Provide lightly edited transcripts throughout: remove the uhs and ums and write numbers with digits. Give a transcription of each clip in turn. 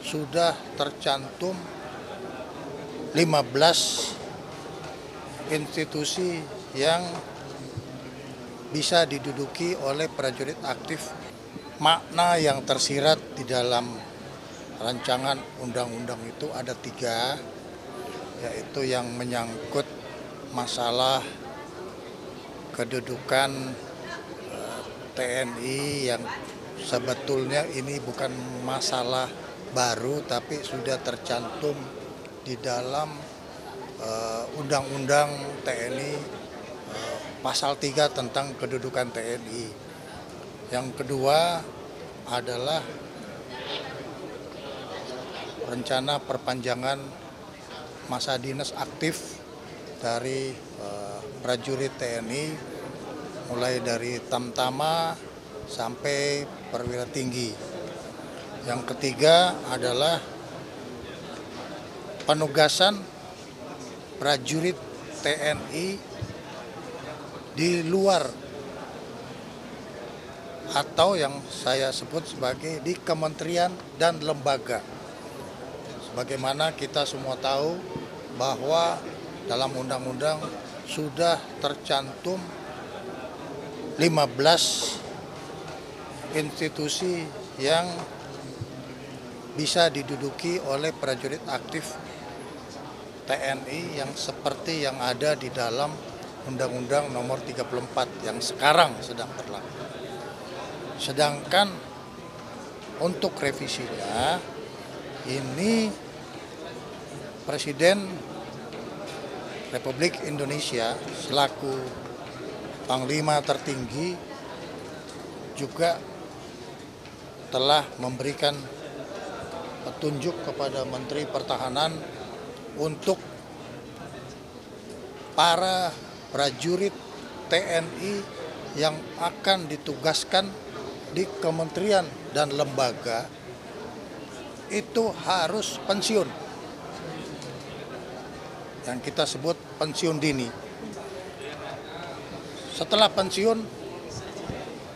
sudah tercantum 15 institusi yang bisa diduduki oleh prajurit aktif. Makna yang tersirat di dalam rancangan undang-undang itu ada 3, yaitu yang menyangkut masalah kedudukan TNI yang sebetulnya ini bukan masalah baru tapi sudah tercantum di dalam Undang-Undang TNI pasal 3 tentang kedudukan TNI. Yang kedua adalah rencana perpanjangan masa dinas aktif dari prajurit TNI mulai dari Tamtama sampai perwira tinggi. Yang ketiga adalah penugasan prajurit TNI di luar atau yang saya sebut sebagai di kementerian dan lembaga. Sebagaimana kita semua tahu bahwa dalam undang-undang sudah tercantum 15 institusi yang bisa diduduki oleh prajurit aktif TNI yang seperti yang ada di dalam Undang-Undang Nomor 34 yang sekarang sedang berlaku. Sedangkan untuk revisinya ini Presiden Republik Indonesia selaku Panglima tertinggi juga telah memberikan petunjuk kepada Menteri Pertahanan untuk para prajurit TNI yang akan ditugaskan di kementerian dan lembaga itu harus pensiun. Yang kita sebut pensiun dini. Setelah pensiun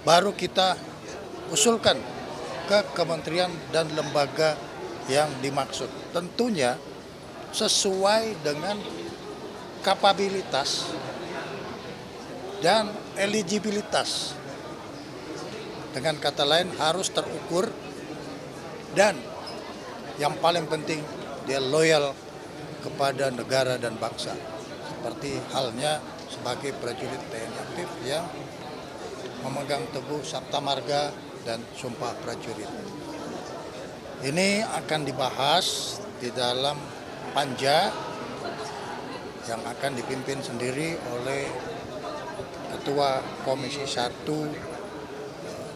baru kita usulkan ke kementerian dan lembaga yang dimaksud. Tentunya sesuai dengan kapabilitas dan eligibilitas. Dengan kata lain harus terukur dan yang paling penting dia loyal kepada negara dan bangsa. Seperti halnya sebagai prajurit TNI aktif yang memegang teguh Sabta Marga dan Sumpah Prajurit. Ini akan dibahas di dalam panja yang akan dipimpin sendiri oleh Ketua Komisi 1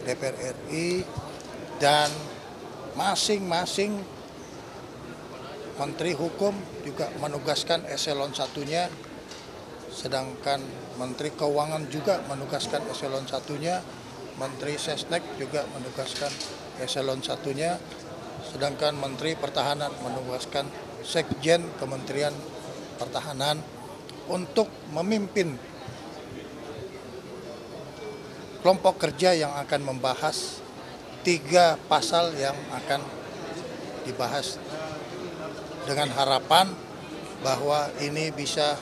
DPR RI dan masing-masing Menteri Hukum juga menugaskan eselon 1-nya, sedangkan Menteri Keuangan juga menugaskan eselon 1-nya, Menteri Sesnek juga menugaskan eselon 1-nya, sedangkan Menteri Pertahanan menugaskan Sekjen Kementerian Pertahanan untuk memimpin kelompok kerja yang akan membahas 3 pasal yang akan dibahas dengan harapan bahwa ini bisa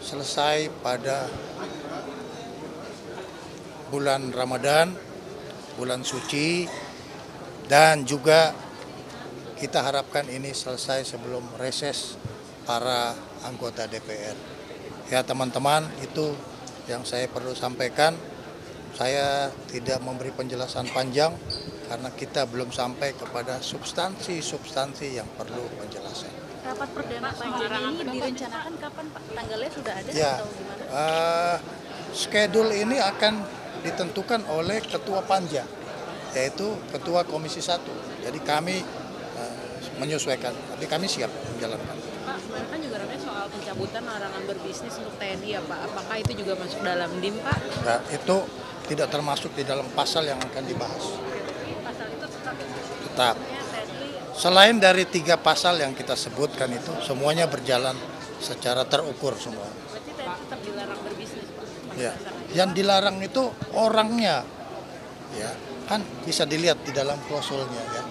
selesai pada bulan Ramadan, bulan suci, dan juga kita harapkan ini selesai sebelum reses para anggota DPR. Ya teman-teman, itu yang saya perlu sampaikan. Saya tidak memberi penjelasan panjang karena kita belum sampai kepada substansi yang perlu penjelasan. Rapat perdana panja ini direncanakan kapan Pak? Tanggalnya sudah ada Ya, atau gimana? schedule ini akan ditentukan oleh Ketua Panja, yaitu Ketua Komisi 1. Jadi kami menyesuaikan, tapi kami siap menjalankan. Pak, kemarin kan juga ramai soal pencabutan larangan berbisnis untuk TNI ya Pak. Apakah itu juga masuk dalam DIM Pak? Nah, itu tidak termasuk di dalam pasal yang akan dibahas. Pasal itu Tetap. Selain dari 3 pasal yang kita sebutkan itu, semuanya berjalan secara terukur semua. berarti TNI tetap dilarang berbisnis Pak? Ya. Yang dilarang itu orangnya, ya kan bisa dilihat di dalam klausulnya ya.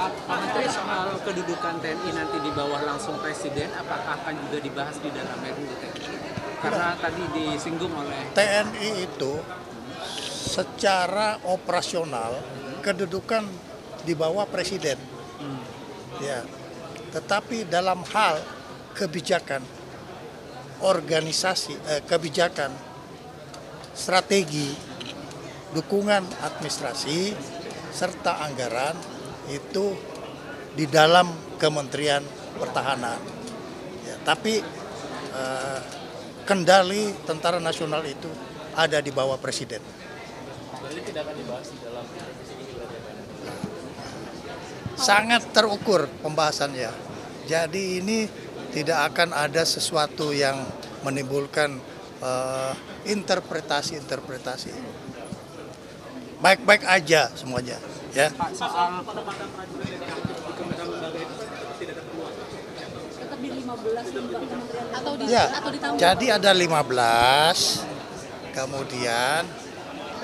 Pak Menteri, soal kedudukan TNI nanti di bawah langsung Presiden, apakah akan juga dibahas di dalam RUU TNI? Karena tadi disinggung oleh TNI itu secara operasional kedudukan di bawah Presiden. Ya. Tetapi dalam hal kebijakan organisasi, kebijakan strategi, dukungan administrasi serta anggaran itu di dalam Kementerian Pertahanan. Ya, tapi kendali Tentara Nasional itu ada di bawah Presiden. Jadi tidak akan dibahas di dalam revisi ini berarti ya, Pak? Sangat terukur pembahasannya. Jadi ini tidak akan ada sesuatu yang menimbulkan interpretasi. Baik-baik aja semuanya, ya. Pak, soal penempatan prajurit yang di kementerian lembaga itu tidak ada peluang. Tetap di 15 lembaga kementerian atau Ya, atau ditambah? jadi ada 15, kemudian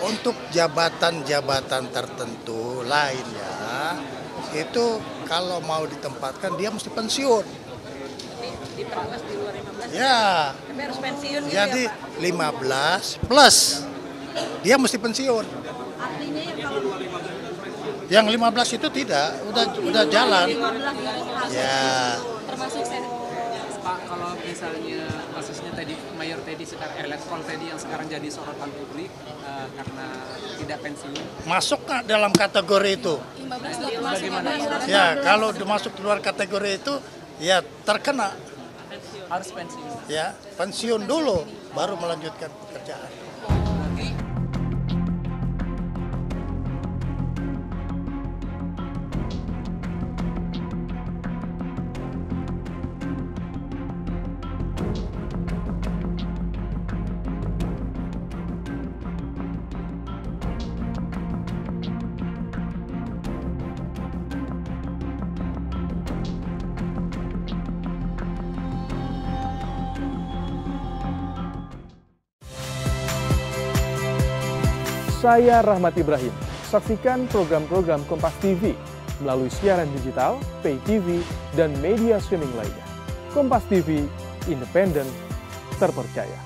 untuk jabatan-jabatan tertentu lainnya, itu kalau mau ditempatkan dia mesti pensiun. Diperluas di luar 15. Ya, Tapi harus pensiun gitu jadi ya, Pak? 15 plus dia mesti pensiun. Artinya yang kalau Yang 15 itu tidak, udah jalan. 15 itu hasil Ya. termasuk senat. Pak, kalau misalnya kasusnya tadi Mayor Teddy sekarang Letkol Teddy yang sekarang jadi sorotan publik karena tidak pensiun. Masuk nggak dalam kategori itu? 15 sudah termasuk Bagaimana? Ya, kalau masuk luar kategori itu, ya terkena. Harus pensiun. Ya, pensiun dulu, baru melanjutkan pekerjaan. Berarti Saya Rahmat Ibrahim. Saksikan program-program Kompas TV melalui siaran digital, pay TV, dan media streaming lainnya. Kompas TV, independen, terpercaya.